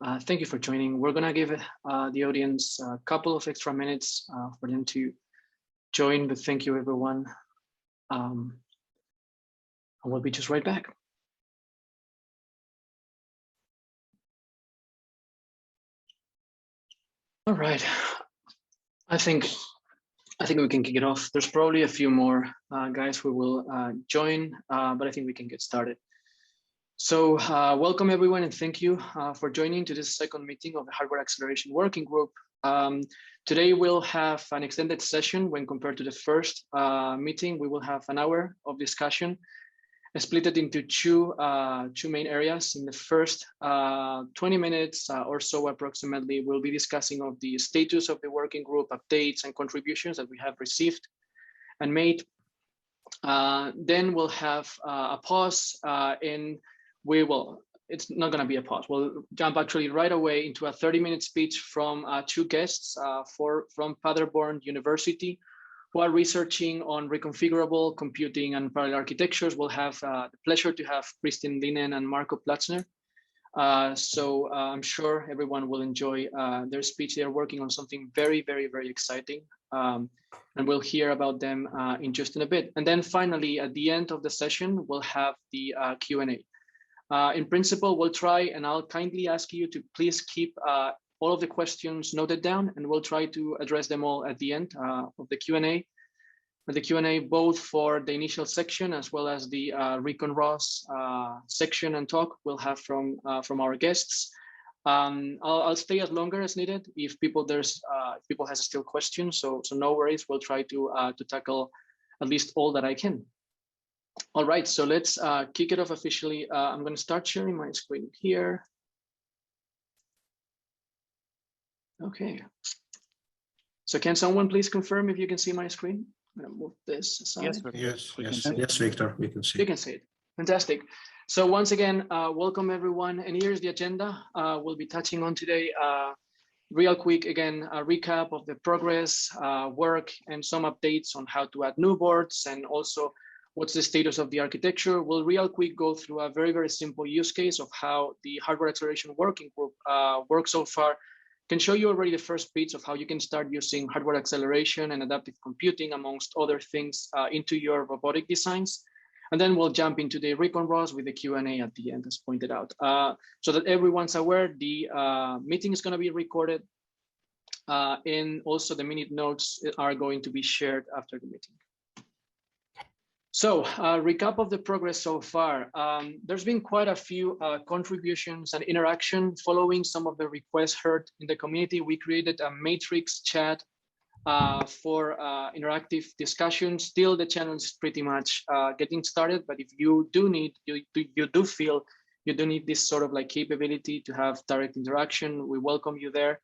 Thank you for joining. We're gonna give the audience a couple of extra minutes for them to join, but thank you everyone. And we'll be just right back. All right, I think we can kick it off. There's probably a few more guys who will join, but I think we can get started. So welcome everyone and thank you for joining to this second meeting of the Hardware Acceleration Working Group. Today we'll have an extended session when compared to the first meeting. We will have an hour of discussion split it into two main areas. In the first 20 minutes or so approximately, we'll be discussing of the status of the working group, updates and contributions that we have received and made. Then we'll have a pause and it's not going to be a pause. We'll jump actually right away into a 30-minute speech from two guests from Paderborn University who are researching on reconfigurable computing and parallel architectures. We'll have the pleasure to have Lienen and Marco Platzner. So I'm sure everyone will enjoy their speech. They're working on something very, very, very exciting. And we'll hear about them in just a bit. And then finally, at the end of the session, we'll have the Q&A. In principle, we'll try, and I'll kindly ask you to please keep all of the questions noted down, and we'll try to address them all at the end of the Q&A. The Q&A both for the initial section as well as the ReconROS section and talk we'll have from our guests. I'll stay as longer as needed if people has still questions. So no worries. We'll try to tackle at least all that I can. All right, so let's kick it off officially. I'm going to start sharing my screen here. Okay. So can someone please confirm if you can see my screen? I'm going to move this aside. Yes, Victor, we can see. You can see it. Fantastic. So once again, welcome everyone. And here's the agenda we'll be touching on today. Real quick, again, a recap of the progress, work, and some updates on how to add new boards and also what's the status of the architecture. We'll real quick go through a very, very simple use case of how the Hardware Acceleration Working Group works so far. Can show you already the first bits of how you can start using hardware acceleration and adaptive computing, amongst other things, into your robotic designs. And then we'll jump into the ReconROS with the Q&A at the end, as pointed out. So that everyone's aware, the meeting is going to be recorded. And also the minute notes are going to be shared after the meeting. So recap of the progress so far. There's been quite a few contributions and interaction following some of the requests heard in the community. We created a matrix chat for interactive discussion. Still, the channel is pretty much getting started, but if you do feel you do need this sort of like capability to have direct interaction, we welcome you there.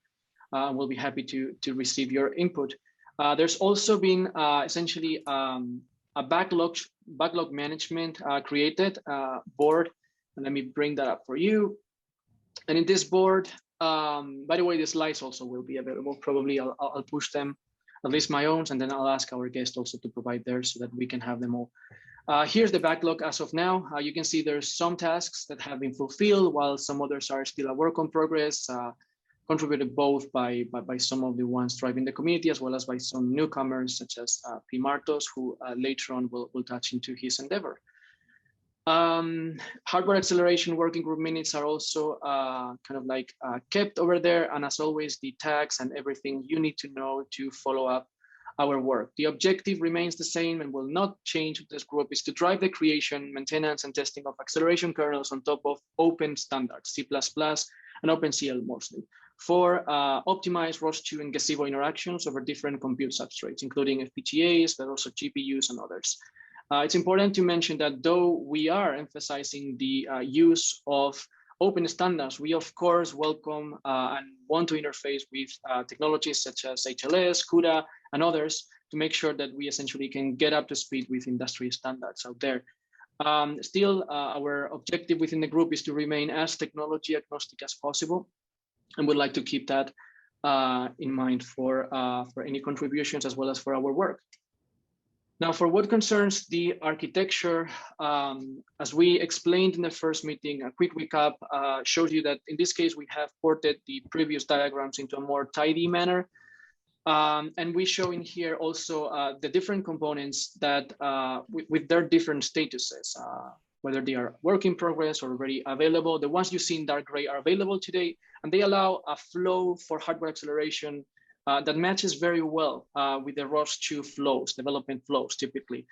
We'll be happy to receive your input. There's also been essentially a backlog management created board, and let me bring that up for you. And in this board, by the way, the slides also will be available. Probably I'll push them, at least my own, and then I'll ask our guest also to provide theirs so that we can have them all. Here's the backlog as of now. You can see there's some tasks that have been fulfilled, while some others are still a work in progress. Contributed both by some of the ones driving the community, as well as by some newcomers, such as P. Martos, who later on will touch into his endeavor. Hardware Acceleration Working Group minutes are also kind of like kept over there. And as always, the tags and everything you need to know to follow up our work. The objective remains the same and will not change with this group, is to drive the creation, maintenance, and testing of acceleration kernels on top of open standards, C++ and OpenCL mostly, for optimized ROS2 and Gazebo interactions over different compute substrates, including FPGAs, but also GPUs and others. It's important to mention that though we are emphasizing the use of open standards, we of course welcome and want to interface with technologies such as HLS, CUDA, and others to make sure that we essentially can get up to speed with industry standards out there. Still, our objective within the group is to remain as technology agnostic as possible, and we'd like to keep that in mind for any contributions as well as for our work. Now, for what concerns the architecture, as we explained in the first meeting, a quick recap shows you that in this case, we have ported the previous diagrams into a more tidy manner. And we show in here also the different components that with their different statuses, whether they are work in progress or already available. The ones you see in dark gray are available today, and they allow a flow for hardware acceleration that matches very well with the ROS2 flows, development flows typically.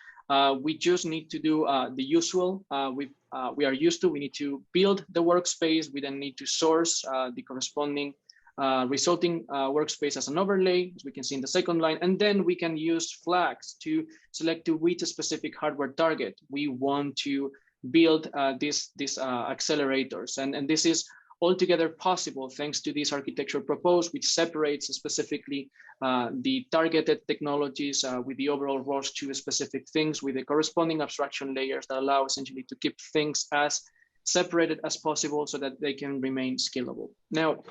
We just need to do the usual we are used to. We need to build the workspace. We then need to source the corresponding resulting workspace as an overlay, as we can see in the second line, and then we can use flags to select to which specific hardware target we want to build these accelerators. And this is altogether possible thanks to this architecture proposed, which separates specifically the targeted technologies with the overall ROS2 specific things with the corresponding abstraction layers that allow essentially to keep things as separated as possible so that they can remain scalable. Now,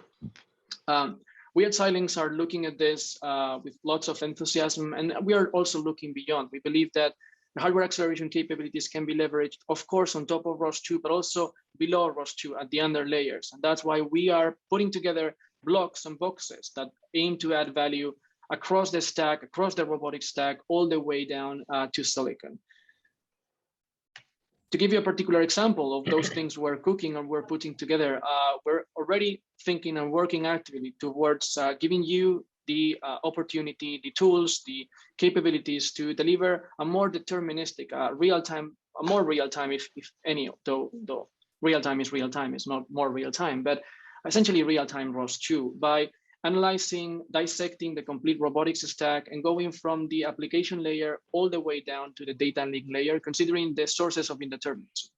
we at Xilinx are looking at this with lots of enthusiasm, and we are also looking beyond. We believe that the hardware acceleration capabilities can be leveraged, of course, on top of ROS2, but also below ROS2 at the under layers. And that's why we are putting together blocks and boxes that aim to add value across the stack, across the robotics stack, all the way down to silicon. To give you a particular example of those things we're cooking and we're putting together, we're already thinking and working actively towards giving you the opportunity, the tools, the capabilities to deliver a more deterministic, more real-time, if any, though real-time is real-time, it's not more real-time, but essentially real-time ROS2 by analyzing, dissecting the complete robotics stack and going from the application layer all the way down to the data link layer, considering the sources of indeterminacy.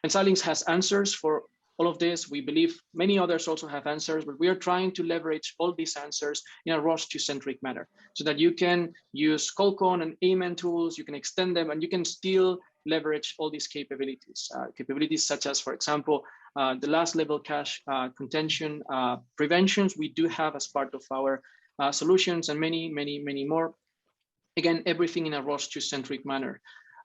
And Xilinx has answers for all of this. We believe many others also have answers, but we are trying to leverage all these answers in a ROS2-centric manner so that you can use Colcon and Amen tools, you can extend them, and you can still leverage all these capabilities. Capabilities such as, for example, the last level cache contention preventions we do have as part of our solutions, and many more. Again, everything in a ROS2-centric manner.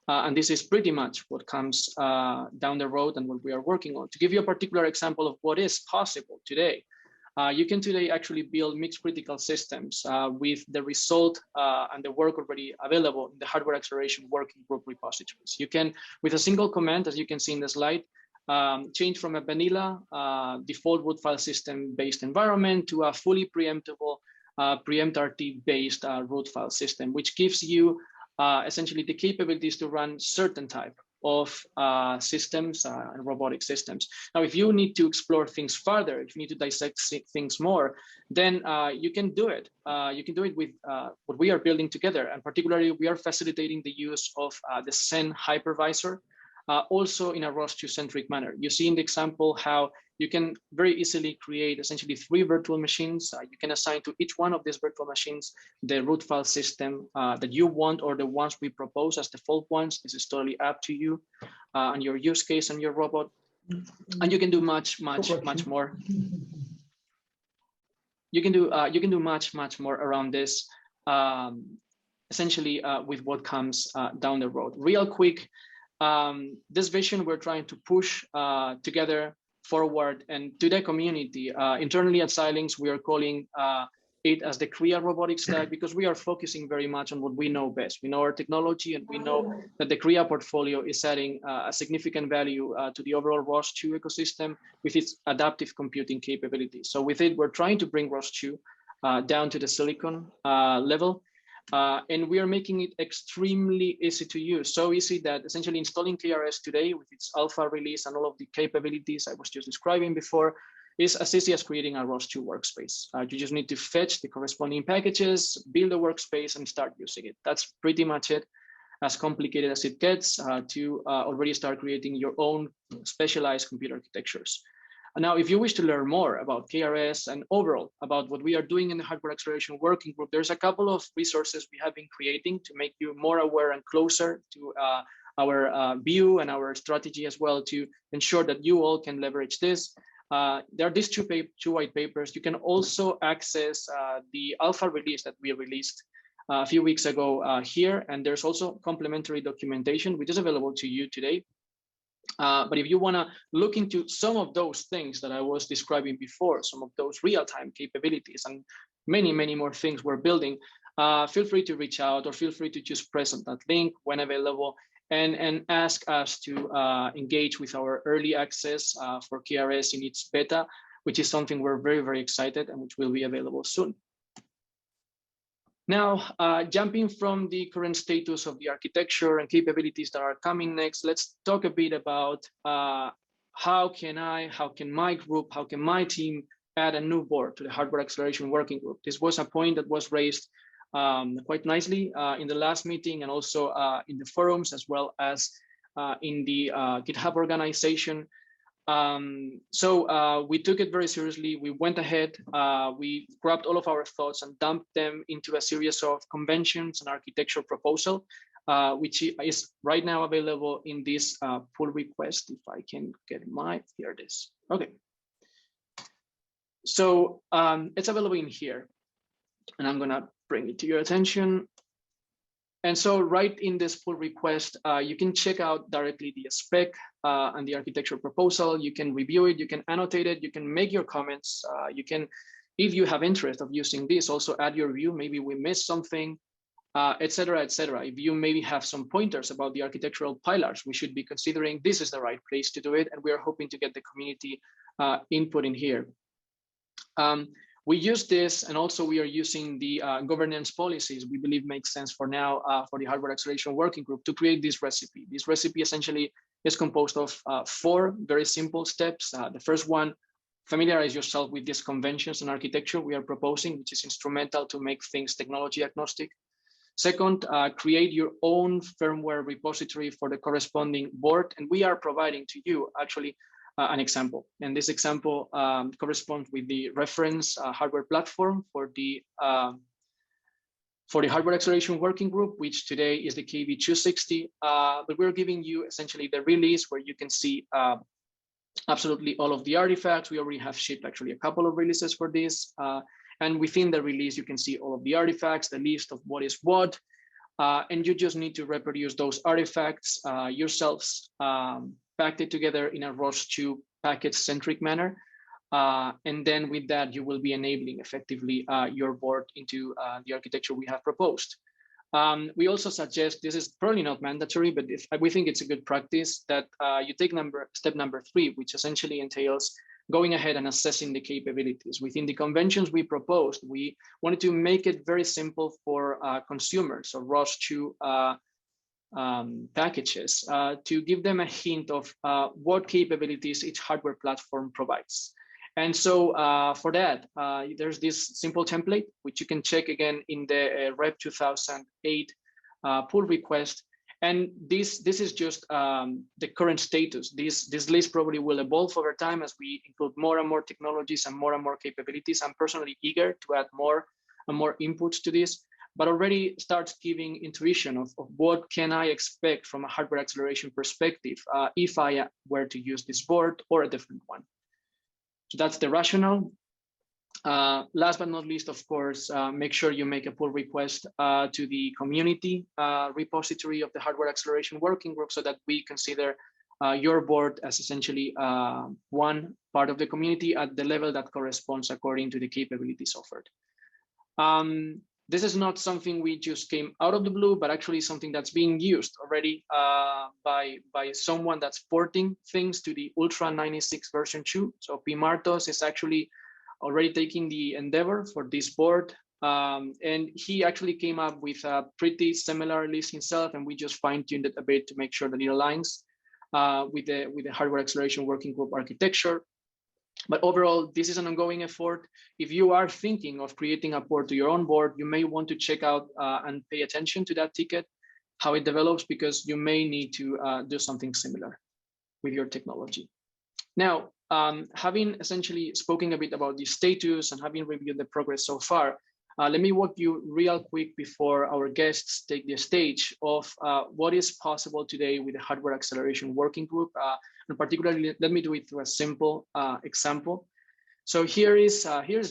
And this is pretty much what comes down the road and what we are working on. To give you a particular example of what is possible today, you can today actually build mixed critical systems with the result and the work already available in the hardware acceleration working group repositories. You can, with a single command, as you can see in the slide, change from a vanilla default root file system based environment to a fully preemptable preempt-RT based root file system, which gives you essentially the capabilities to run certain type of systems and robotic systems. Now, if you need to explore things further, if you need to dissect things more, then you can do it. You can do it with what we are building together. And particularly, we are facilitating the use of the Zen hypervisor, also in a ROS2-centric manner. You see in the example how you can very easily create essentially 3 virtual machines. You can assign to each one of these virtual machines the root file system that you want, or the ones we propose as default ones. This is totally up to you and your use case and your robot. And you can do much more. You can do much more around this, essentially with what comes down the road. Real quick, this vision we're trying to push together forward and to the community. Internally at Xilinx, we are calling it as the Kria robotics stack because we are focusing very much on what we know best. We know our technology, and we know that the Kria portfolio is adding a significant value to the overall ROS2 ecosystem with its adaptive computing capabilities. So with it, we're trying to bring ROS2 down to the silicon level. And we are making it extremely easy to use. So easy that essentially installing KRS today with its alpha release and all of the capabilities I was just describing before is as easy as creating a ROS2 workspace. You just need to fetch the corresponding packages, build a workspace, and start using it. That's pretty much it. As complicated as it gets to already start creating your own specialized computer architectures. And now, if you wish to learn more about KRS and overall about what we are doing in the hardware acceleration working group, there's a couple of resources we have been creating to make you more aware and closer to our view and our strategy as well, to ensure that you all can leverage this. There are these two white papers. You can also access the alpha release that we released a few weeks ago here, and there's also complementary documentation which is available to you today. But if you want to look into some of those things that I was describing before, some of those real-time capabilities and many, many more things we're building, feel free to reach out or feel free to just press on that link when available and ask us to engage with our early access for KRS in its beta, which is something we're very, very excited and which will be available soon. Now, jumping from the current status of the architecture and capabilities that are coming next, let's talk a bit about how can my group, how can my team add a new board to the hardware acceleration working group. This was a point that was raised quite nicely in the last meeting and also in the forums, as well as in the GitHub organization. So we took it very seriously. We went ahead, we grabbed all of our thoughts and dumped them into a series of conventions and architecture proposal, which is right now available in this pull request. If I can get here it is. Okay. So it's available in here, and I'm gonna bring it to your attention. And so right in this pull request, you can check out directly the spec and the architecture proposal. You can review it, you can annotate it, you can make your comments. You can, if you have interest of using this, also add your view. Maybe we missed something, etc., etc. If you maybe have some pointers about the architectural pillars we should be considering, this is the right place to do it. And we are hoping to get the community input in here. We use this, and also we are using the governance policies we believe makes sense for now for the hardware acceleration working group to create this recipe. This recipe essentially is composed of 4 very simple steps. The first one, familiarize yourself with these conventions and architecture we are proposing, which is instrumental to make things technology agnostic. Second, create your own firmware repository for the corresponding board, and we are providing to you actually an example. And this example corresponds with the reference hardware platform for the hardware acceleration working group, which today is the KB260. But we're giving you essentially the release where you can see absolutely all of the artifacts. We already have shipped actually a couple of releases for this. And within the release, you can see all of the artifacts, the list of what is what. And you just need to reproduce those artifacts yourselves, packed it together in a ROS2 package-centric manner. And then with that, you will be enabling effectively your board into the architecture we have proposed. We also suggest, this is probably not mandatory, but we think it's a good practice that you take step number 3, which essentially entails going ahead and assessing the capabilities. Within the conventions we proposed, we wanted to make it very simple for consumers of ROS2 packages to give them a hint of what capabilities each hardware platform provides. And so for that, there's this simple template, which you can check again in the Rep 2008 pull request. And this is just the current status. This list probably will evolve over time as we include more and more technologies and more capabilities. I'm personally eager to add more and more inputs to this, but already starts giving intuition of what can I expect from a hardware acceleration perspective if I were to use this board or a different one. So that's the rationale. Last but not least, of course, make sure you make a pull request to the community repository of the hardware acceleration working group so that we consider your board as essentially one part of the community at the level that corresponds according to the capabilities offered. This is not something we just came out of the blue, but actually something that's being used already by someone that's porting things to the Ultra 96 version 2. So P. Martos is actually already taking the endeavor for this board. And he actually came up with a pretty similar list himself, and we just fine-tuned it a bit to make sure that it aligns with the hardware acceleration working group architecture. But overall, this is an ongoing effort. If you are thinking of creating a port to your own board, you may want to check out and pay attention to that ticket, how it develops, because you may need to do something similar with your technology. Now, having essentially spoken a bit about the status and having reviewed the progress so far, let me walk you real quick before our guests take the stage of what is possible today with the hardware acceleration working group. And particularly, let me do it through a simple example. So here's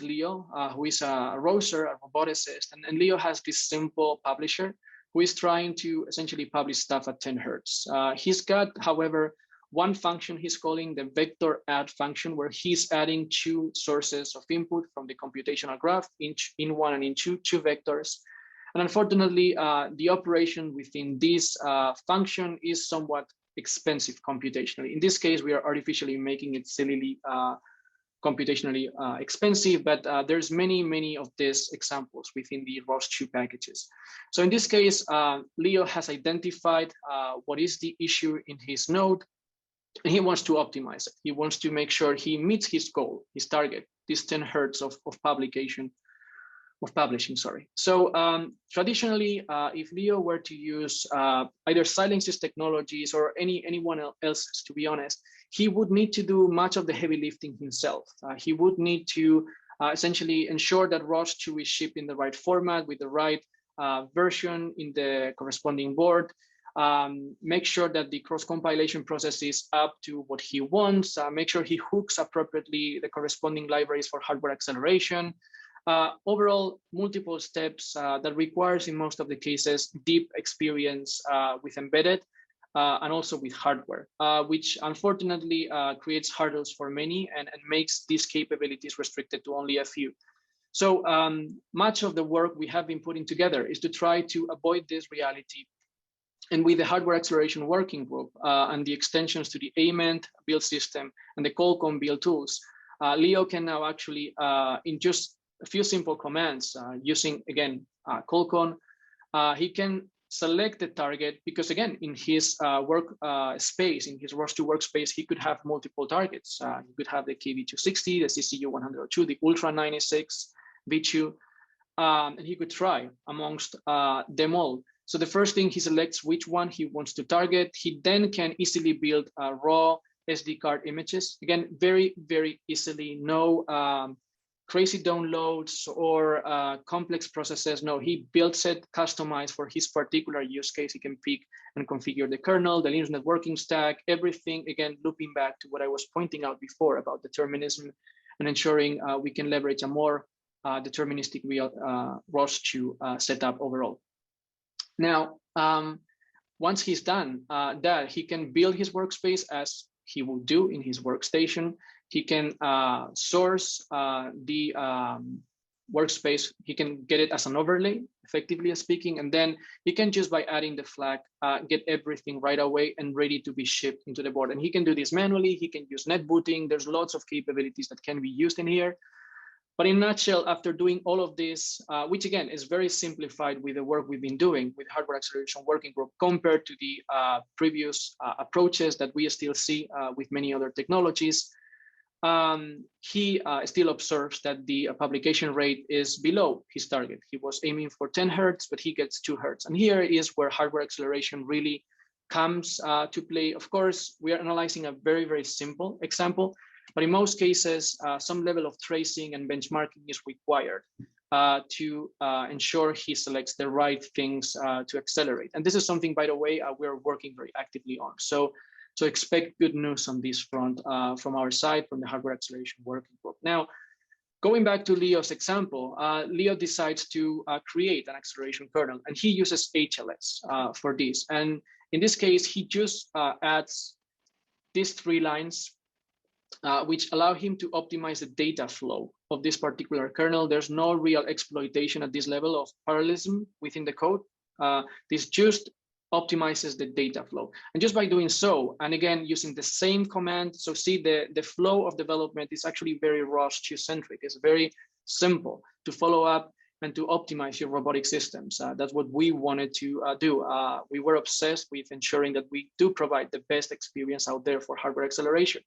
Leo, who is a ROSer, a roboticist, and Leo has this simple publisher who is trying to essentially publish stuff at 10 hertz. He's got, however, one function he's calling the vector add function, where he's adding two sources of input from the computational graph, in one and in two vectors. And unfortunately, the operation within this function is somewhat expensive computationally. In this case, we are artificially making it sillily computationally expensive, but there's many of these examples within the ROS2 packages. So in this case, Leo has identified what is the issue in his node, and he wants to optimize it. He wants to make sure he meets his goal, his target, this 10 hertz of publishing. So traditionally, if Leo were to use either Xilinx's technologies or anyone else's, to be honest, he would need to do much of the heavy lifting himself. He would need to essentially ensure that ROS2 is shipped in the right format with the right version in the corresponding board. Make sure that the cross-compilation process is up to what he wants. Make sure he hooks appropriately the corresponding libraries for hardware acceleration. Overall, multiple steps that requires, in most of the cases, deep experience with embedded and also with hardware, which unfortunately creates hurdles for many and makes these capabilities restricted to only a few. So much of the work we have been putting together is to try to avoid this reality. And with the hardware acceleration working group and the extensions to the AMENT build system and the Qualcomm build tools, Leo can now actually, in just a few simple commands using, again, Qualcomm, he can select the target because, again, in his work space, in his ROS2 workspace, he could have multiple targets. He could have the KV260, the CCU102, the Ultra 96, V2, and he could try amongst them all. So the first thing, he selects which one he wants to target. He then can easily build raw SD card images. Again, very easily, no crazy downloads or complex processes. No, he builds it customized for his particular use case. He can pick and configure the kernel, the Linux networking stack, everything, again, looping back to what I was pointing out before about determinism and ensuring we can leverage a more deterministic ROS2 setup overall. Now, once he's done that, he can build his workspace as he will do in his workstation. He can source the workspace. He can get it as an overlay, effectively speaking, and then he can just by adding the flag, get everything right away and ready to be shipped into the board. And he can do this manually. He can use net booting. There's lots of capabilities that can be used in here. But in a nutshell, after doing all of this, which again is very simplified with the work we've been doing with hardware acceleration working group compared to the previous approaches that we still see with many other technologies, he still observes that the publication rate is below his target. He was aiming for 10 hertz, but he gets 2 hertz. And here is where hardware acceleration really comes to play. Of course, we are analyzing a very simple example, but in most cases, some level of tracing and benchmarking is required to ensure he selects the right things to accelerate. And this is something, by the way, we're working very actively on. So expect good news on this front from our side, from the hardware acceleration working group. Now, going back to Leo's example, Leo decides to create an acceleration kernel, and he uses HLS for this. And in this case, he just adds these 3 lines which allow him to optimize the data flow of this particular kernel. There's no real exploitation at this level of parallelism within the code. This just optimizes the data flow. And just by doing so, and again, using the same command, so see the flow of development is actually very ROS2 centric. It's very simple to follow up and to optimize your robotic systems. That's what we wanted to do. We were obsessed with ensuring that we do provide the best experience out there for hardware acceleration.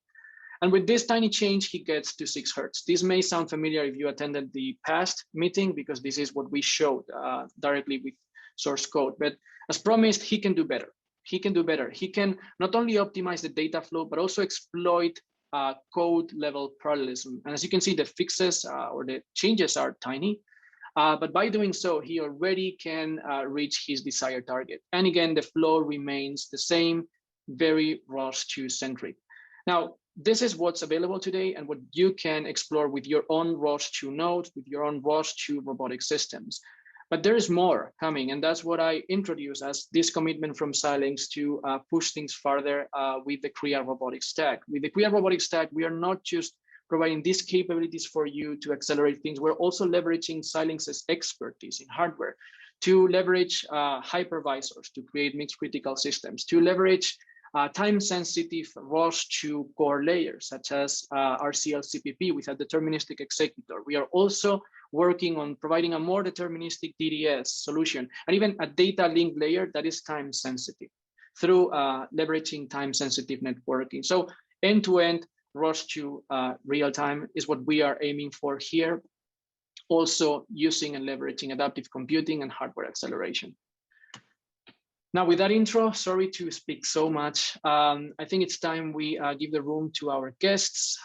And with this tiny change, he gets to 6 hertz. This may sound familiar if you attended the past meeting, because this is what we showed directly with source code. But as promised, he can do better. He can do better. He can not only optimize the data flow, but also exploit code level parallelism. And as you can see, the fixes or the changes are tiny. But by doing so, he already can reach his desired target. And again, the flow remains the same, very ROS2 centric. Now, this is what's available today and what you can explore with your own ROS2 node, with your own ROS2 robotic systems. But there is more coming, and that's what I introduce as this commitment from Xilinx to push things further with the Kria robotics stack. With the Kria robotics stack, we are not just providing these capabilities for you to accelerate things, we're also leveraging Xilinx's expertise in hardware to leverage hypervisors to create mixed critical systems, to leverage time-sensitive ROS2 core layers, such as RCL-CPP with a deterministic executor. We are also working on providing a more deterministic DDS solution, and even a data link layer that is time-sensitive through leveraging time-sensitive networking. So end-to-end ROS2 real-time is what we are aiming for here, also using and leveraging adaptive computing and hardware acceleration. Now, with that intro, sorry to speak so much. I think it's time we give the room to our guests.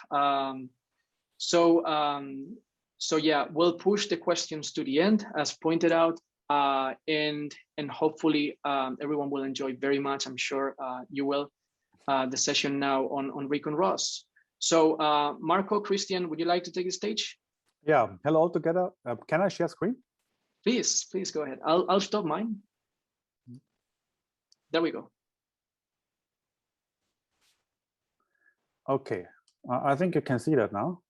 So yeah, we'll push the questions to the end, as pointed out, and hopefully everyone will enjoy very much. I'm sure you will, the session now on ReconROS. So Marco, Christian, would you like to take the stage? Yeah, hello all together. Can I share screen? Please go ahead. I'll stop mine. There we go. Okay, I think you can see that now.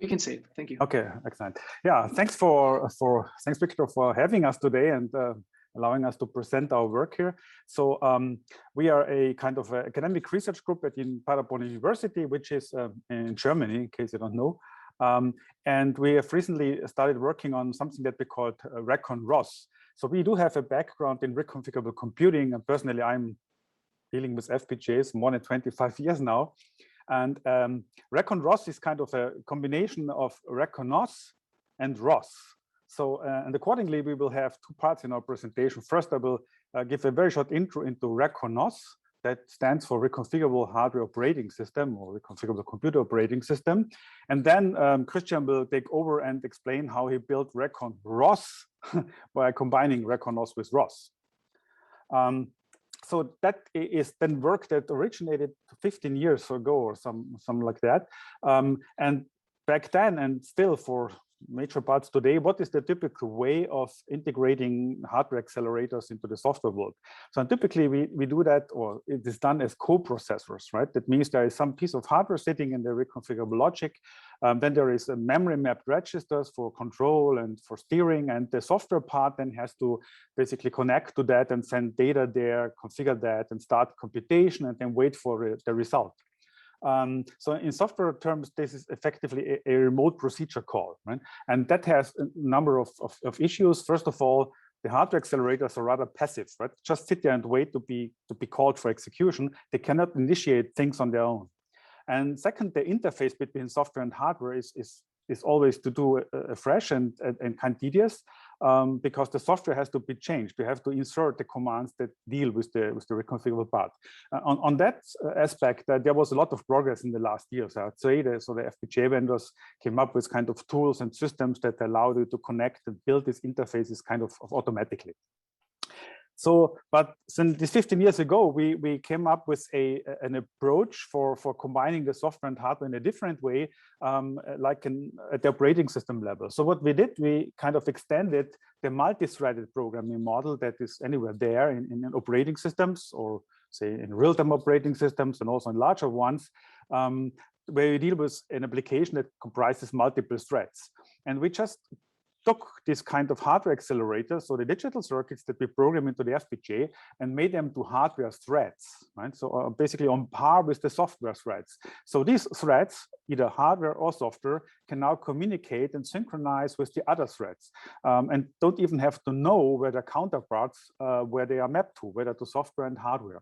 We can see it. Thank you. Okay, excellent. Yeah, thanks Victor for having us today and allowing us to present our work here. So we are a kind of academic research group at Paderborn University, which is in Germany, in case you don't know. And we have recently started working on something that we call ReconROS. So we do have a background in reconfigurable computing, and personally, I'm dealing with FPGAs more than 25 years now. And ReconROS is kind of a combination of ReconROS and ROS. So, and accordingly, we will have two parts in our presentation. First, I will give a very short intro into ReconROS. That stands for Reconfigurable Hardware Operating System or Reconfigurable Computer Operating System. And then Christian will take over and explain how he built ReconROS by combining ReconROS with ROS. So that is then work that originated 15 years ago or something like that. And back then, and still for major parts today, what is the typical way of integrating hardware accelerators into the software world? So typically we do that, or it is done as co-processors, right? That means there is some piece of hardware sitting in the reconfigurable logic. Then there is a memory mapped registers for control and for steering, and the software part then has to basically connect to that and send data there, configure that, and start computation, and then wait for the result. So in software terms, this is effectively a remote procedure call, right? And that has a number of issues. First of all, the hardware accelerators are rather passive, right? Just sit there and wait to be called for execution. They cannot initiate things on their own. And second, the interface between software and hardware is always to do afresh and kind of tedious, because the software has to be changed. You have to insert the commands that deal with the reconfigurable part. On that aspect, there was a lot of progress in the last years, I would say. So the FPGA vendors came up with kind of tools and systems that allowed you to connect and build these interfaces kind of automatically. So, but since this 15 years ago, we came up with an approach for combining the software and hardware in a different way, like at the operating system level. So what we did, we kind of extended the multi-threaded programming model that is anywhere there in operating systems, or say in real-time operating systems, and also in larger ones, where you deal with an application that comprises multiple threads. And we just took this kind of hardware accelerator, so the digital circuits that we program into the FPGA, and made them to hardware threads, right? So basically on par with the software threads. So these threads, either hardware or software, can now communicate and synchronize with the other threads, and don't even have to know where their counterparts, where they are mapped to, whether to software and hardware.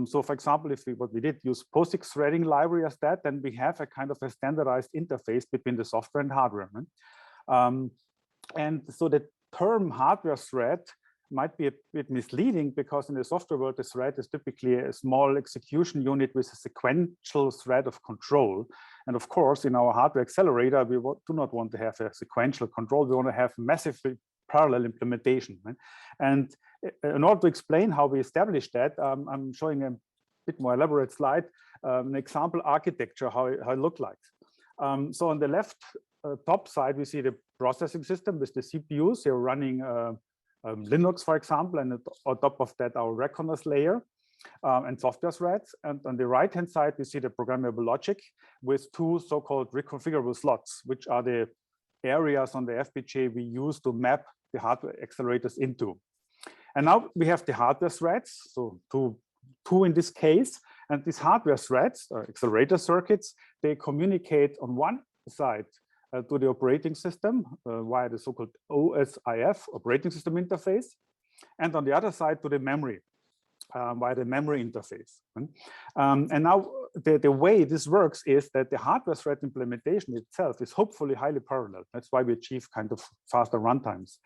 So for example, if what we did use POSIX threading library as that, then we have a kind of a standardized interface between the software and hardware. Right? And so the term hardware thread might be a bit misleading, because in the software world, the thread is typically a small execution unit with a sequential thread of control. And of course, in our hardware accelerator, we do not want to have a sequential control. We want to have massively parallel implementation. Right? And in order to explain how we established that, I'm showing a bit more elaborate slide. an example architecture, how it looked like. So on the left top side, we see the processing system with the CPUs. They're running Linux, for example, and on top of that, our ReconROS layer and software threads. And on the right-hand side, we see the programmable logic with two so-called reconfigurable slots, which are the areas on the FPGA we use to map the hardware accelerators into. And now we have the hardware threads, so two in this case. And these hardware threads, or accelerator circuits, they communicate on one side to the operating system via the so-called OSIF, operating system interface, and on the other side to the memory via the memory interface. And now the way this works is that the hardware thread implementation itself is hopefully highly parallel. That's why we achieve kind of faster runtimes.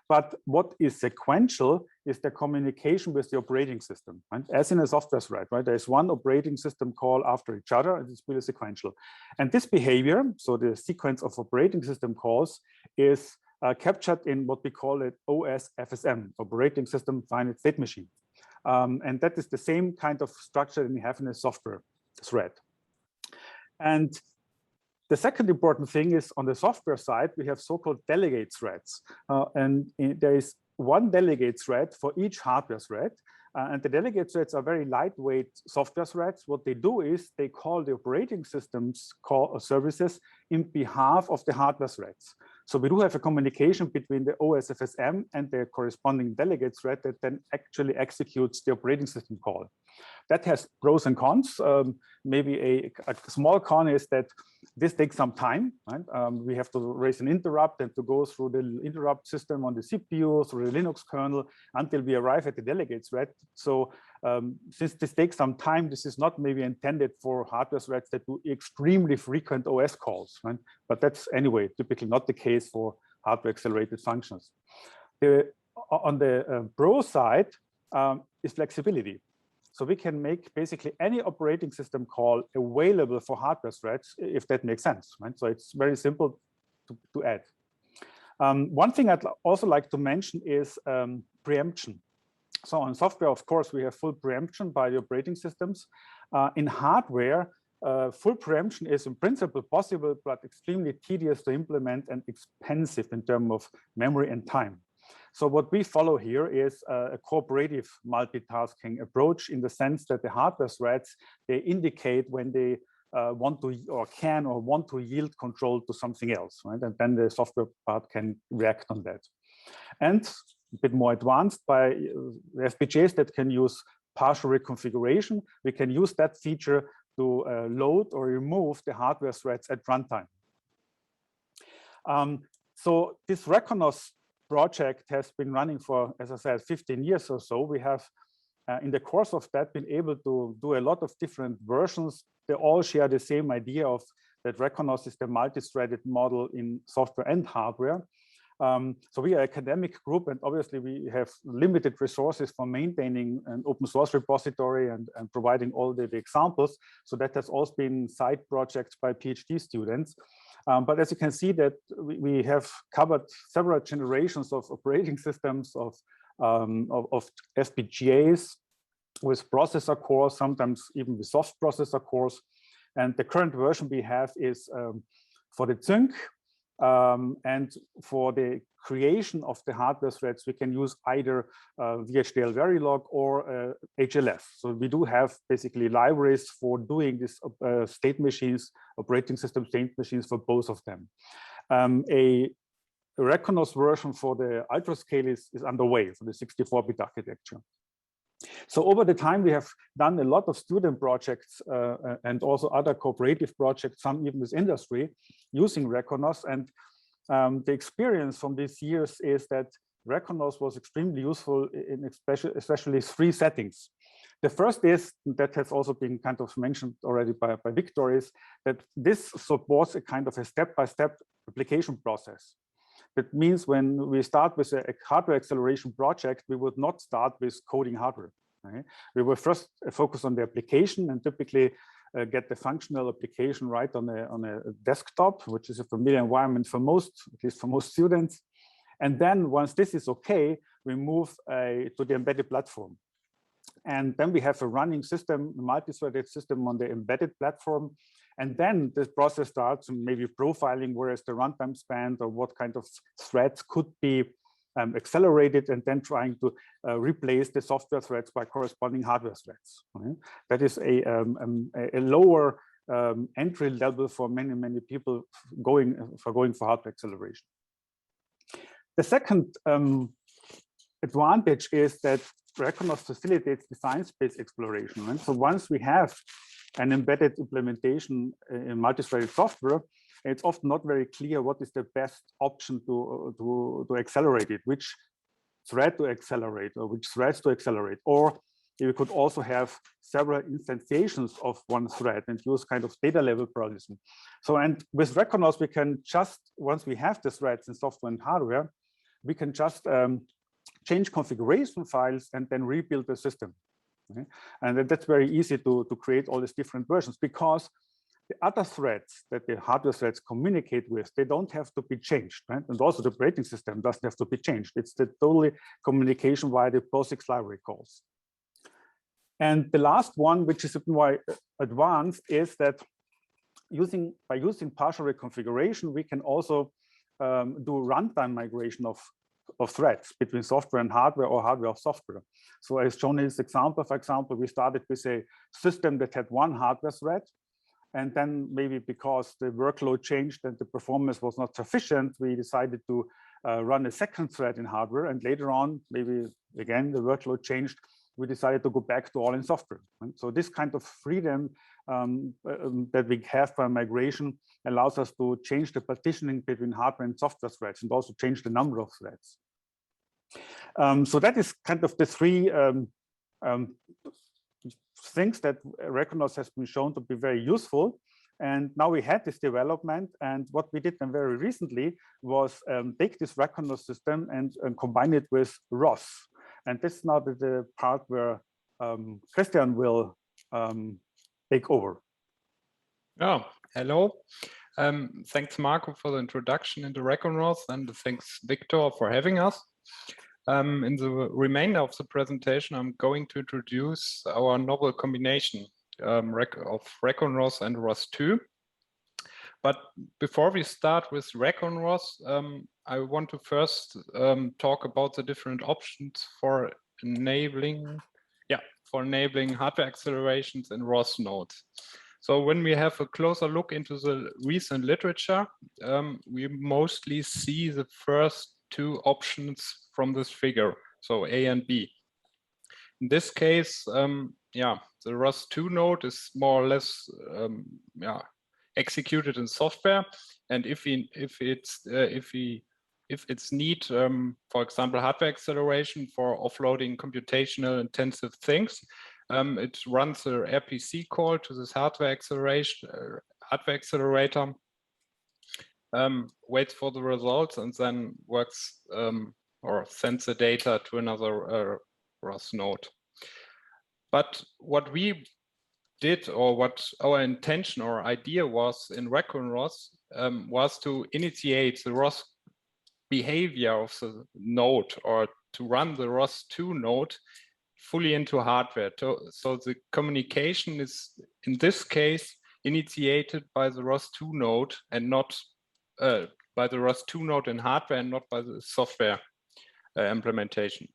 But what is sequential is the communication with the operating system. Right? As in a software thread, right? There's one operating system call after each other, and it's really sequential. And this behavior, so the sequence of operating system calls, is captured in what we call it OS-FSM, operating system finite state machine. And that is the same kind of structure that we have in a software thread. And the second important thing is on the software side, we have so-called delegate threads. And there is one delegate thread for each hardware thread. And the delegate threads are very lightweight software threads. What they do is they call the operating system's services in behalf of the hardware threads. So we do have a communication between the OS-FSM and the corresponding delegate thread that then actually executes the operating system call. That has pros and cons. Maybe a small con is that this takes some time. Right? We have to raise an interrupt and to go through the interrupt system on the CPU, through the Linux kernel, until we arrive at the delegate thread. So since this takes some time, this is not maybe intended for hardware threads that do extremely frequent OS calls. Right? But that's anyway typically not the case for hardware accelerated functions. On the pro side is flexibility. So we can make basically any operating system call available for hardware threads, if that makes sense, right? So it's very simple to add. One thing I'd also like to mention is preemption. So on software, of course, we have full preemption by the operating systems. In hardware, full preemption is in principle possible, but extremely tedious to implement and expensive in terms of memory and time. So what we follow here is a cooperative multitasking approach in the sense that the hardware threads, they indicate when they want to or can or want to yield control to something else, right? And then the software part can react on that. And a bit more advanced by FPGAs that can use partial reconfiguration, we can use that feature to load or remove the hardware threads at runtime. So this ReconROS project has been running for, as I said, 15 years or so. We have, in the course of that, been able to do a lot of different versions. They all share the same idea of that ReconROS is the multi-threaded model in software and hardware. So we are an academic group, and obviously we have limited resources for maintaining an open source repository and providing all the examples. So that has also been side projects by PhD students. But as you can see that we have covered several generations of operating systems of FPGAs with processor cores, sometimes even with soft processor cores. And the current version we have is for the Zynq. And for the creation of the hardware threads, we can use either VHDL Verilog or HLF. So we do have basically libraries for doing this state machines, operating system state machines for both of them. A ReconROS version for the ultrascale is underway for the 64-bit architecture. So over the time, we have done a lot of student projects and also other cooperative projects, some even with industry, using ReconROS. And the experience from these years is that ReconROS was extremely useful in especially three settings. The first is, that has also been kind of mentioned already by Victor, is that this supports a kind of a step-by-step application process. That means when we start with a hardware acceleration project, we would not start with coding hardware. Right? We will first focus on the application and typically get the functional application right on a desktop, which is a familiar environment for most, at least for most students. And then once this is okay, we move to the embedded platform. And then we have a running system, a multi-threaded system on the embedded platform. And then this process starts maybe profiling where is the runtime spent or what kind of threads could be accelerated, and then trying to replace the software threads by corresponding hardware threads. Okay? That is a lower entry level for many people going for hardware acceleration. The second advantage is that ReconROS facilitates design space exploration. Right? So once we have an embedded implementation in multi-threaded software, it's often not very clear what is the best option to accelerate it, which thread to accelerate or which threads to accelerate. Or you could also have several instantiations of one thread and use kind of data level processing. So, and with ReconROS, we can just, once we have the threads in software and hardware, we can just change configuration files and then rebuild the system. Okay? And that's very easy to create all these different versions, because the other threads that the hardware threads communicate with, they don't have to be changed, right? And also the operating system doesn't have to be changed. It's the totally communication via the POSIX library calls. And the last one, which is a bit more advanced, is that by using partial reconfiguration, we can also do runtime migration of threads between software and hardware or hardware of software. So as shown in this example, for example, we started with a system that had one hardware thread. And then maybe because the workload changed and the performance was not sufficient, we decided to run a second thread in hardware. And later on, maybe again, the workload changed, we decided to go back to all in software. Right? So this kind of freedom that we have by migration allows us to change the partitioning between hardware and software threads, and also change the number of threads. So that is kind of the three things that ReconROS has been shown to be very useful. And now we had this development, and what we did then very recently was take this ReconROS system and combine it with ROS. And this is now the part where Christian will take over. Oh, hello. Thanks, Marco, for the introduction into ReconROS, and thanks, Victor, for having us. In the remainder of the presentation, I'm going to introduce our novel combination of ReconROS and ROS2. But before we start with ReconROS, I want to first talk about the different options for enabling hardware accelerations in ROS nodes. So when we have a closer look into the recent literature, we mostly see the first two options from this figure, so A and B. In this case, the ROS2 node is more or less executed in software, and if it's need, for example, hardware acceleration for offloading computational intensive things, it runs a RPC call to this hardware accelerator, waits for the results, and then works or sends the data to another ROS node. But what we did, or what our intention or idea was in ReconROS, was to initiate the ROS behavior of the node, or to run the ROS2 node fully into hardware. So the communication is, in this case, initiated by the ROS2 node and not by the ROS2 node in hardware, and not by the software implementation.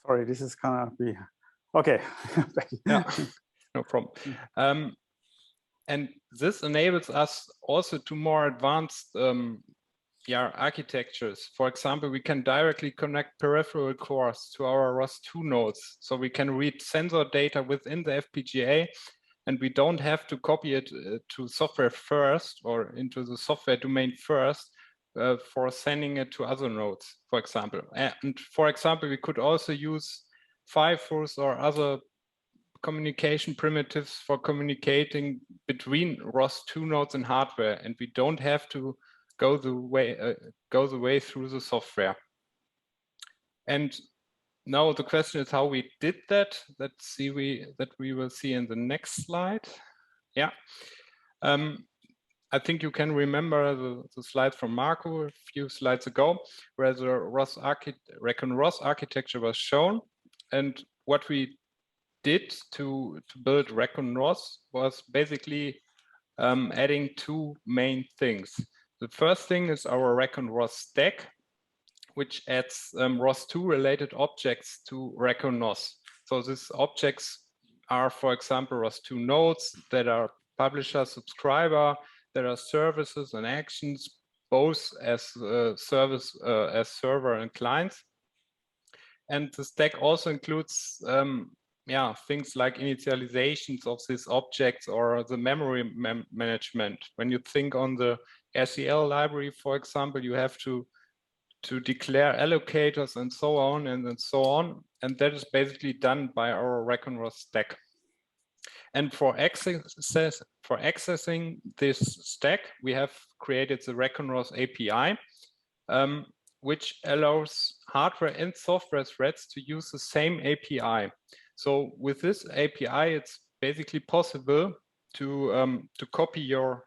Sorry, this is gonna be okay. Yeah, no problem. And this enables us also to more advanced architectures. For example, we can directly connect peripheral cores to our ROS2 nodes, so we can read sensor data within the FPGA, and we don't have to copy it to software first, or into the software domain first, for sending it to other nodes, for example. And for example, we could also use FIFOs or other communication primitives for communicating between ROS2 nodes and hardware, and we don't have to go the way through the software. And now the question is how we did that. That we will see in the next slide. Yeah. I think you can remember the slide from Marco a few slides ago, where the ReconROS architecture was shown. And what we did to build ReconROS was basically adding two main things. The first thing is our ReconROS stack, which adds ROS2 related objects to ReconROS. So these objects are, for example, ROS2 nodes that are publisher, subscriber, there are services and actions, both as service, as server and clients. And the stack also includes things like initializations of these objects or the memory management. When you think on the RCL library, for example, you have to declare allocators and so on and so on. And that is basically done by our ReconROS stack. And for accessing this stack, we have created the ReconROS API, which allows hardware and software threads to use the same API. So with this API, it's basically possible to copy your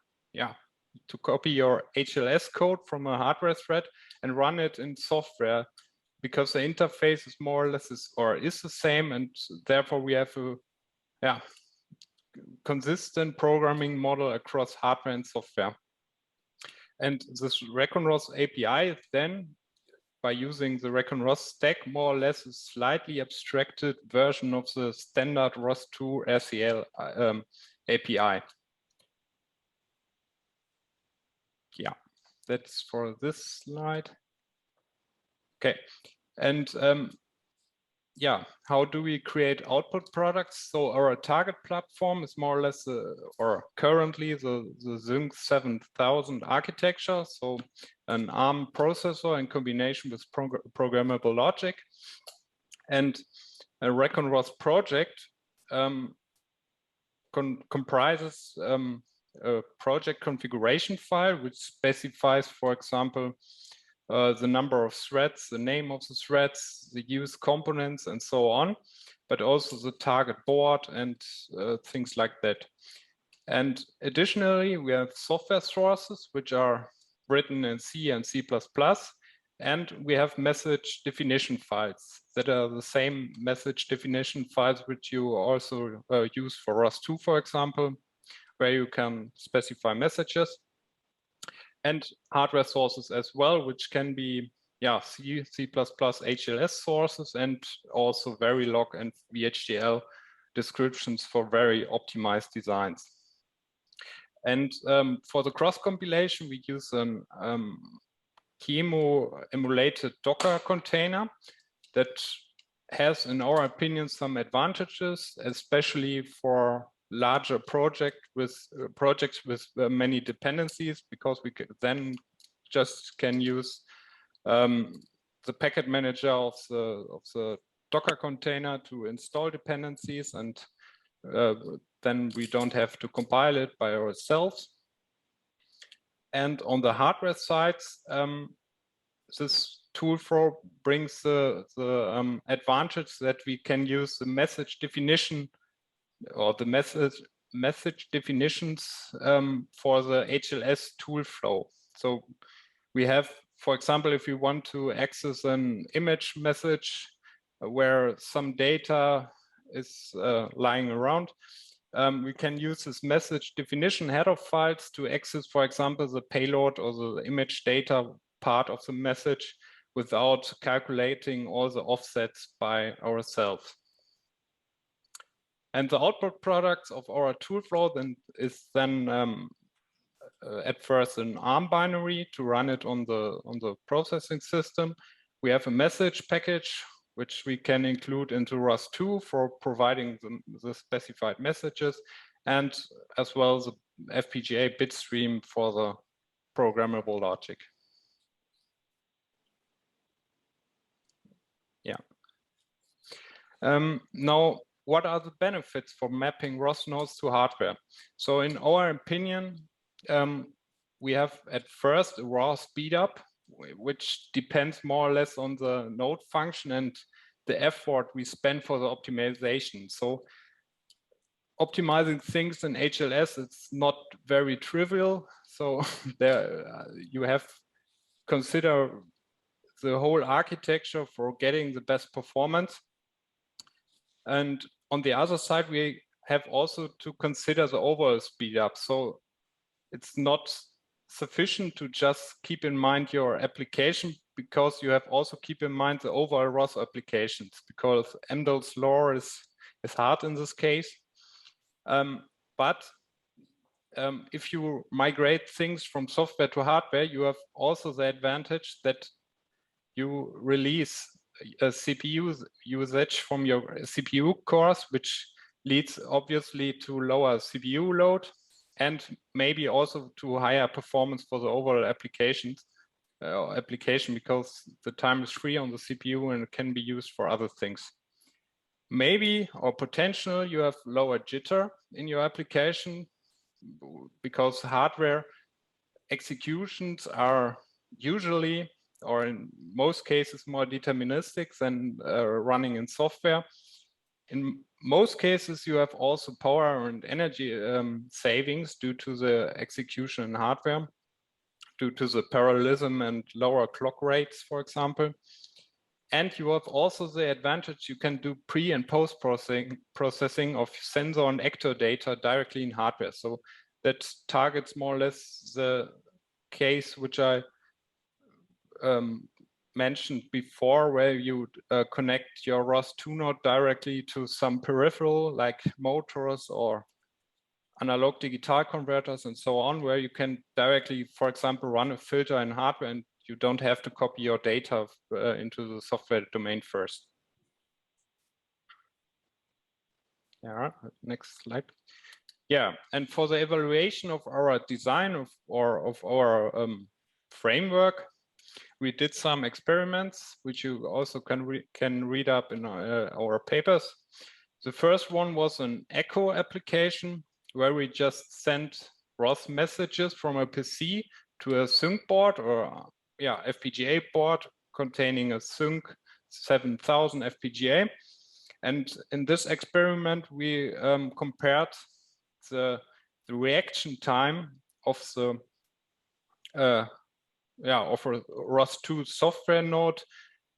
HLS code from a hardware thread and run it in software, because the interface is more or less is the same, and therefore we have a consistent programming model across hardware and software. And this ReconROS API then, by using the ReconROS stack, more or less a slightly abstracted version of the standard ROS2 RCL API. Yeah, that's for this slide. Okay, and how do we create output products? So our target platform is more or less, or currently the Xilinx 7000 architecture. So an ARM processor in combination with programmable logic. And a ReconROS project comprises a project configuration file, which specifies, for example, the number of threads, the name of the threads, the used components, and so on, but also the target board and things like that. And additionally, we have software sources, which are written in C and C++, and we have message definition files that are the same message definition files which you also use for ROS2, for example, where you can specify messages. And hardware sources as well, which can be C, C++, HLS sources, and also Verilog and VHDL descriptions for very optimized designs. And for the cross compilation, we use an QEMU emulated Docker container that has, in our opinion, some advantages, especially for larger projects with many dependencies, because we then just can use the packet manager of the Docker container to install dependencies, and then we don't have to compile it by ourselves. And on the hardware side, this tool flow brings the advantage that we can use the message definition or the message definitions for the HLS tool flow. So we have, for example, if you want to access an image message where some data is lying around, we can use this message definition header files to access, for example, the payload or the image data part of the message without calculating all the offsets by ourselves. And the output products of our tool flow is at first an ARM binary to run it on the processing system. We have a message package which we can include into ROS2 for providing the specified messages, and as well the FPGA bitstream for the programmable logic. Yeah. Now, what are the benefits for mapping ROS nodes to hardware? So in our opinion, we have at first a raw speed up, which depends more or less on the node function and the effort we spend for the optimization. So optimizing things in HLS, it's not very trivial. So there you have consider the whole architecture for getting the best performance. And on the other side, we have also to consider the overall speed up. So it's not sufficient to just keep in mind your application, because you have also keep in mind the overall ROS applications, because Amdahl's law is hard in this case. But if you migrate things from software to hardware, you have also the advantage that you release a CPU usage from your CPU cores, which leads obviously to lower CPU load and maybe also to higher performance for the overall application, because the time is free on the CPU and it can be used for other things. Maybe or potential you have lower jitter in your application, because hardware executions are usually, or in most cases, more deterministic than running in software. In most cases, you have also power and energy savings due to the execution in hardware, due to the parallelism and lower clock rates, for example. And you have also the advantage you can do pre and post processing of sensor and actor data directly in hardware. So that targets more or less the case which I mentioned before, where you connect your ROS2 node directly to some peripheral like motors or analog digital converters and so on, where you can directly, for example, run a filter in hardware and you don't have to copy your data into the software domain first. Yeah, next slide. Yeah, and for the evaluation of our design of our framework, we did some experiments, which you also can read up in our papers. The first one was an echo application, where we just sent ROS messages from a PC to a sync board, or FPGA board containing a sync 7000 FPGA. And in this experiment, we compared the reaction time of the of a ROS2 software node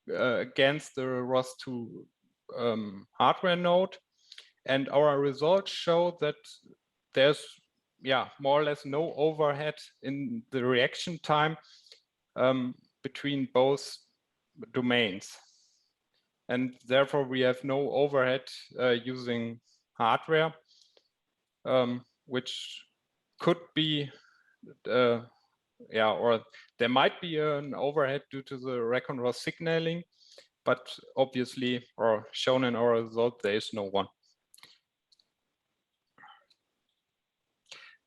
against the ROS2 hardware node, and our results show that there's more or less no overhead in the reaction time between both domains, and therefore we have no overhead using hardware, which could be or there might be an overhead due to the ReconROS signaling, but obviously, or shown in our result, there is no one.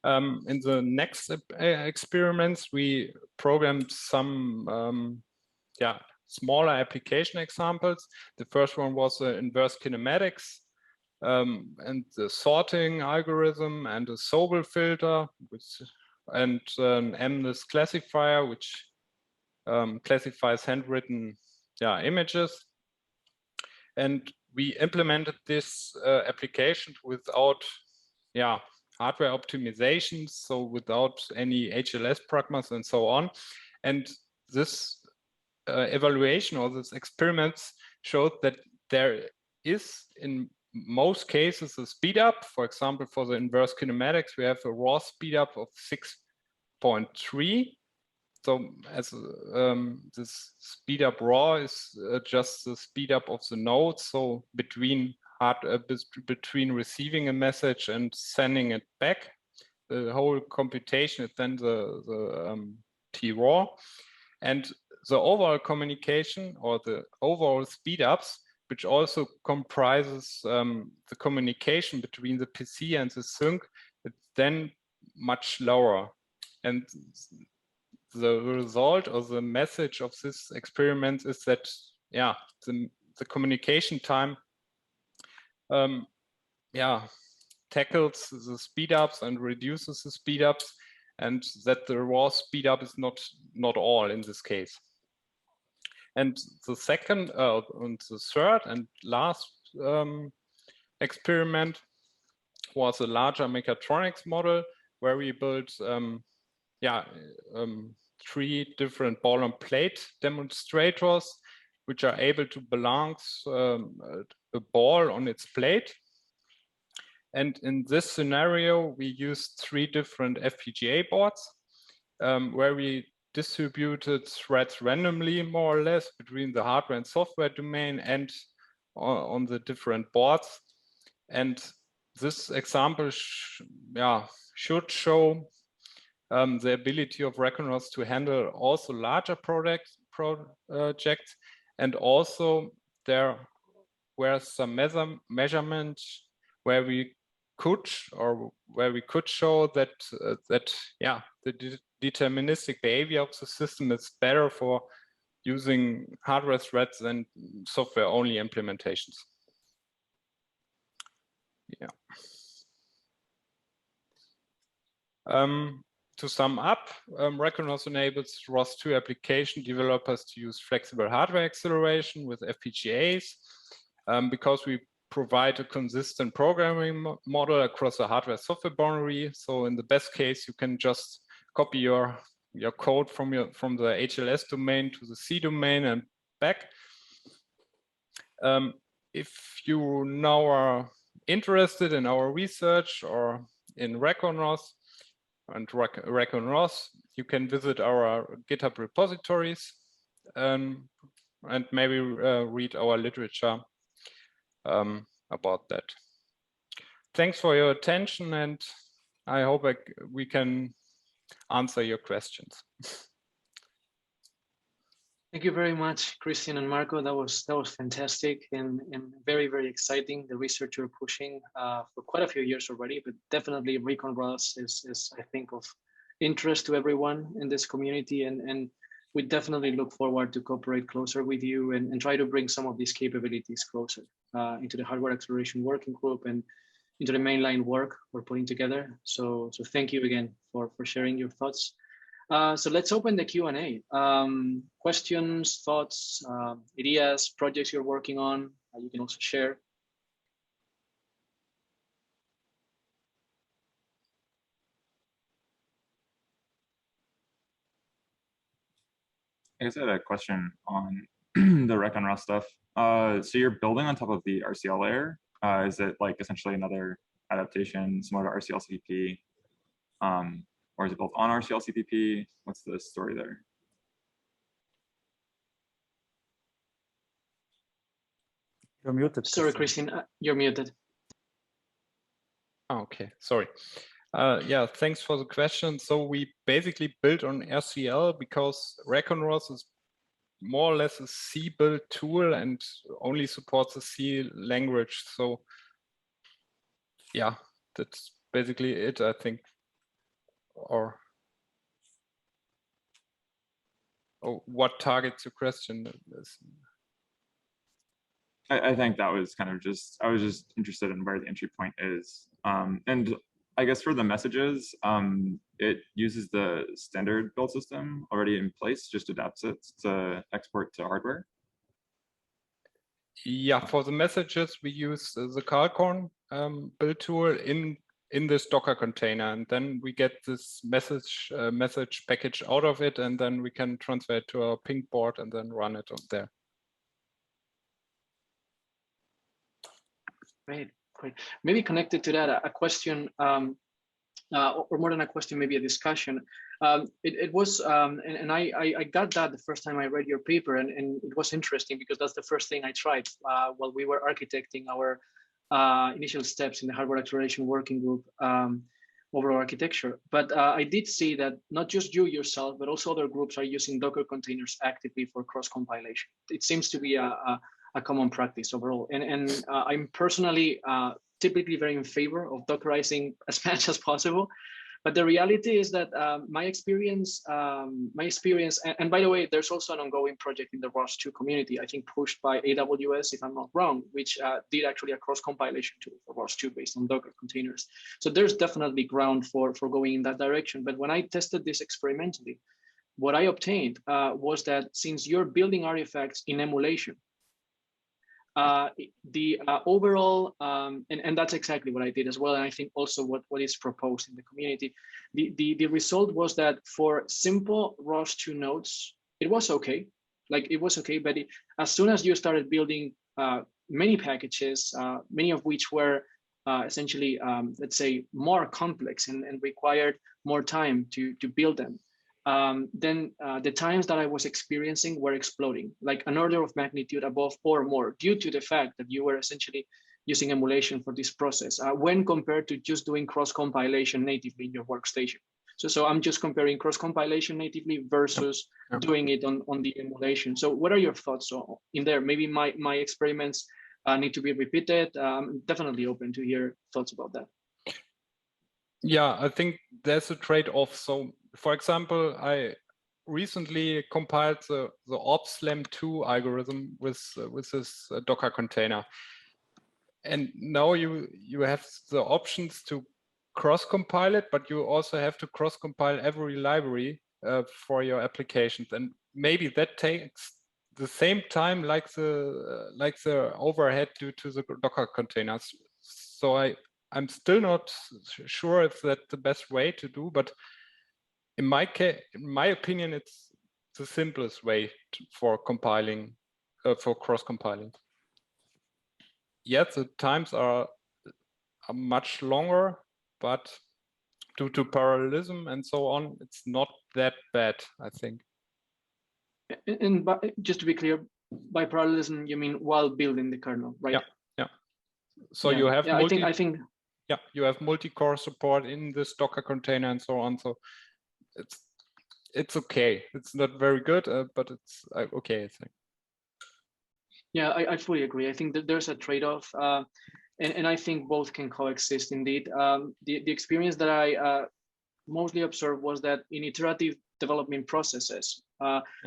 In the next experiments, we programmed some smaller application examples. The first one was inverse kinematics and the sorting algorithm and a Sobel filter, and an MNIST classifier, which classifies handwritten images. And we implemented this application without hardware optimizations, so without any HLS pragmas and so on. And this evaluation or this experiments showed that there is, in most cases, a speed up. For example, for the inverse kinematics, we have a raw speed up of 6.3. So as this speed up raw is just the speed up of the nodes. So between receiving a message and sending it back, the whole computation is then the T raw, and the overall communication or the overall speed ups, which also comprises the communication between the PC and the sync, it's then much lower. And the result or the message of this experiment is that the communication time tackles the speed ups and reduces the speed ups, and that the raw speed up is not all in this case. And the second and the third and last experiment was a larger mechatronics model, where we built three different ball and plate demonstrators, which are able to balance a ball on its plate. And in this scenario, we used three different FPGA boards where we distributed threads randomly, more or less, between the hardware and software domain and on the different boards. And this example should show the ability of ReconROS to handle also larger projects, and also there were some measurements where we could show that the deterministic behavior of the system is better for using hardware threads than software only implementations. To sum up, ReconROS enables ROS2 application developers to use flexible hardware acceleration with FPGAs because we provide a consistent programming model across the hardware-software boundary. So in the best case, you can just copy your code from the HLS domain to the C domain and back. If you now are interested in our research or in ReconROS and ReconROS, you can visit our GitHub repositories and maybe read our literature about that. Thanks for your attention, and I hope we can answer your questions. Thank you very much, Christian and Marco. That was fantastic and very, very exciting. The research you're pushing for quite a few years already, but definitely ReconROS is I think of interest to everyone in this community, and we definitely look forward to cooperate closer with you and try to bring some of these capabilities closer into the hardware acceleration working group and into the mainline work we're putting together. So thank you again for sharing your thoughts. So let's open the Q&A. Questions, thoughts, ideas, projects you're working on, you can also share. I guess I had a question on the ReconROS stuff. So you're building on top of the RCL layer. Is it like essentially another adaptation similar to RCL CPP? Or is it built on RCL CPP? What's the story there? You're muted. Sorry, Christine, you're muted. Okay, sorry. Yeah, thanks for the question. So we basically built on RCL because ReconROS is more or less a C build tool and only supports the C language. So yeah, that's basically it, I think. Or what targets your question? I think that was kind of just, I was just interested in where the entry point is. And I guess for the messages, it uses the standard build system already in place, just adapts it to export to hardware. Yeah, for the messages, we use the Calcorn build tool in this Docker container, and then we get this message package out of it, and then we can transfer it to our ping board and then run it on there. Great. Maybe connected to that, a question, or more than a question, maybe a discussion. It was, and I got that the first time I read your paper, and it was interesting because that's the first thing I tried while we were architecting our initial steps in the hardware acceleration working group overall architecture. But I did see that not just you yourself, but also other groups are using Docker containers actively for cross-compilation. It seems to be a common practice overall. And I'm personally typically very in favor of Dockerizing as much as possible. But the reality is that my experience, and by the way, there's also an ongoing project in the ROS2 community, I think pushed by AWS, if I'm not wrong, which did actually a cross-compilation tool for ROS2 based on Docker containers. So there's definitely ground for going in that direction. But when I tested this experimentally, what I obtained was that since you're building artifacts in emulation, the overall, and that's exactly what I did as well. And I think also what is proposed in the community, the result was that for simple ROS2 nodes, it was okay. Like it was okay, but as soon as you started building many packages, many of which were essentially, let's say, more complex and required more time to build them, then the times that I was experiencing were exploding, like an order of magnitude above or more, due to the fact that you were essentially using emulation for this process when compared to just doing cross-compilation natively in your workstation. So I'm just comparing cross-compilation natively versus doing it on the emulation. So what are your thoughts in there? Maybe my experiments need to be repeated. I'm definitely open to hear thoughts about that. Yeah, I think there's a trade-off. So, for example, I recently compiled the OPSLAM2 algorithm with this Docker container, and now you have the options to cross-compile it, but you also have to cross-compile every library for your applications, and maybe that takes the same time like the overhead due to the Docker containers. So I'm still not sure if that's the best way to do, but in my case, in my opinion, it's the simplest way for compiling, for cross-compiling. Yes, the times are much longer, but due to parallelism and so on, it's not that bad, I think. And just to be clear, by parallelism, you mean while building the kernel, right? Yeah. So you have I think yeah, you have multi-core support in this Docker container and so on. So it's okay. It's not very good, but it's okay, I think. Yeah, I fully agree. I think that there's a trade-off, and I think both can coexist indeed. The experience that I mostly observed was that in iterative development processes,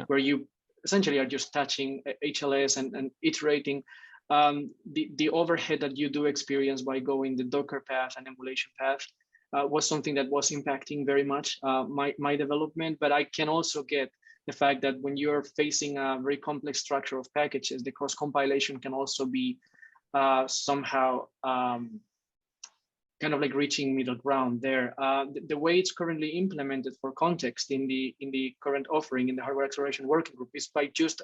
where you essentially are just touching HLS and iterating, the overhead that you do experience by going the Docker path and emulation path was something that was impacting very much my development. But I can also get the fact that when you're facing a very complex structure of packages, the cross-compilation can also be somehow kind of like reaching middle ground there. The way it's currently implemented, for context, in the current offering in the hardware acceleration working group, is by just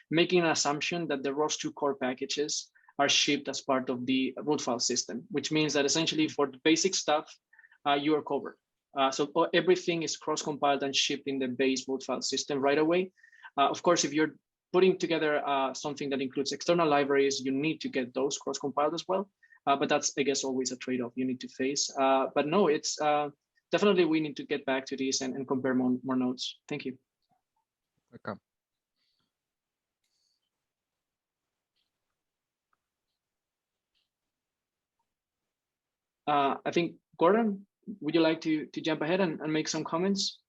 making an assumption that the ROS2 core packages are shipped as part of the root file system, which means that essentially for the basic stuff, you are covered. So everything is cross-compiled and shipped in the base root file system right away. Of course, if you're putting together something that includes external libraries, you need to get those cross-compiled as well. But that's, I guess, always a trade-off you need to face. But no, it's definitely we need to get back to this and compare more nodes. Thank you. Welcome. I think, Gordon, would you like to jump ahead and make some comments?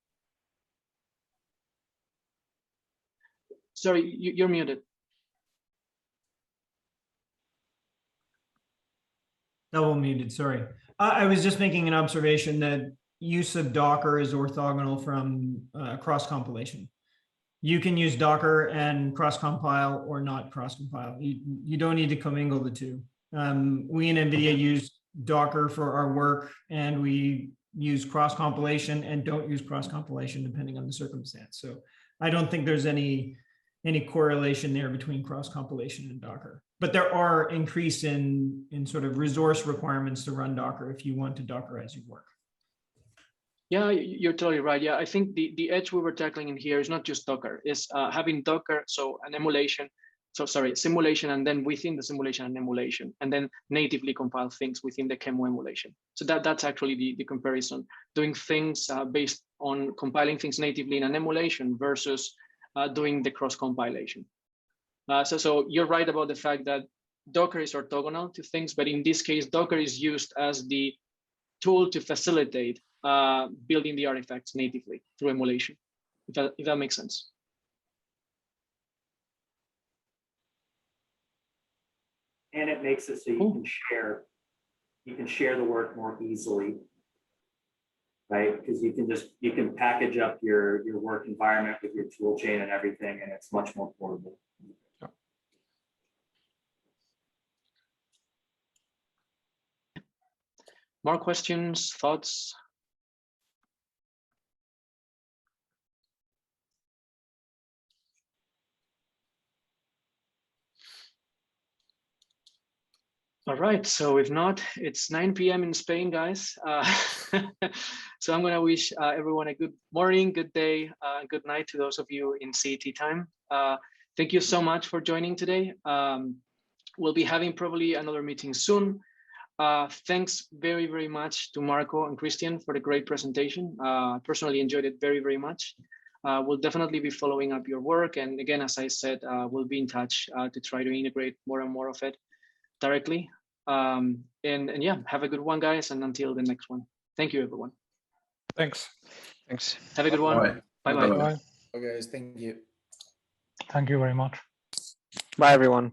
Sorry, you're muted. Double muted, sorry. I was just making an observation that use of Docker is orthogonal from cross-compilation. You can use Docker and cross-compile or not cross-compile. You don't need to commingle the two. We in NVIDIA use Docker for our work, and we use cross-compilation and don't use cross-compilation depending on the circumstance. So I don't think there's any correlation there between cross-compilation and Docker. But there are increase in sort of resource requirements to run Docker if you want to Dockerize your work. Yeah, you're totally right. Yeah, I think the edge we were tackling in here is not just Docker, it's having Docker, so an emulation, simulation, and then within the simulation and emulation, and then natively compile things within the Chemo emulation. So that's actually the comparison, doing things based on compiling things natively in an emulation versus doing the cross-compilation. So you're right about the fact that Docker is orthogonal to things, but in this case, Docker is used as the tool to facilitate building the artifacts natively through emulation, if that makes sense. And it makes it so you can share the work more easily, right? Because you can package up your work environment with your tool chain and everything, and it's much more portable. More questions, thoughts? All right, so if not, it's 9 p.m. in Spain, guys. So I'm gonna wish everyone a good morning, good day, good night to those of you in CET time. Thank you so much for joining today. We'll be having probably another meeting soon. Thanks very, very much to Marco and Christian for the great presentation. Personally enjoyed it very, very much. We'll definitely be following up your work. And again, as I said, we'll be in touch to try to integrate more and more of it directly. And yeah, have a good one, guys. And until the next one. Thank you, everyone. Thanks. Thanks. Have a good one. Bye-bye. Okay, guys, thank you. Thank you very much. Bye, everyone.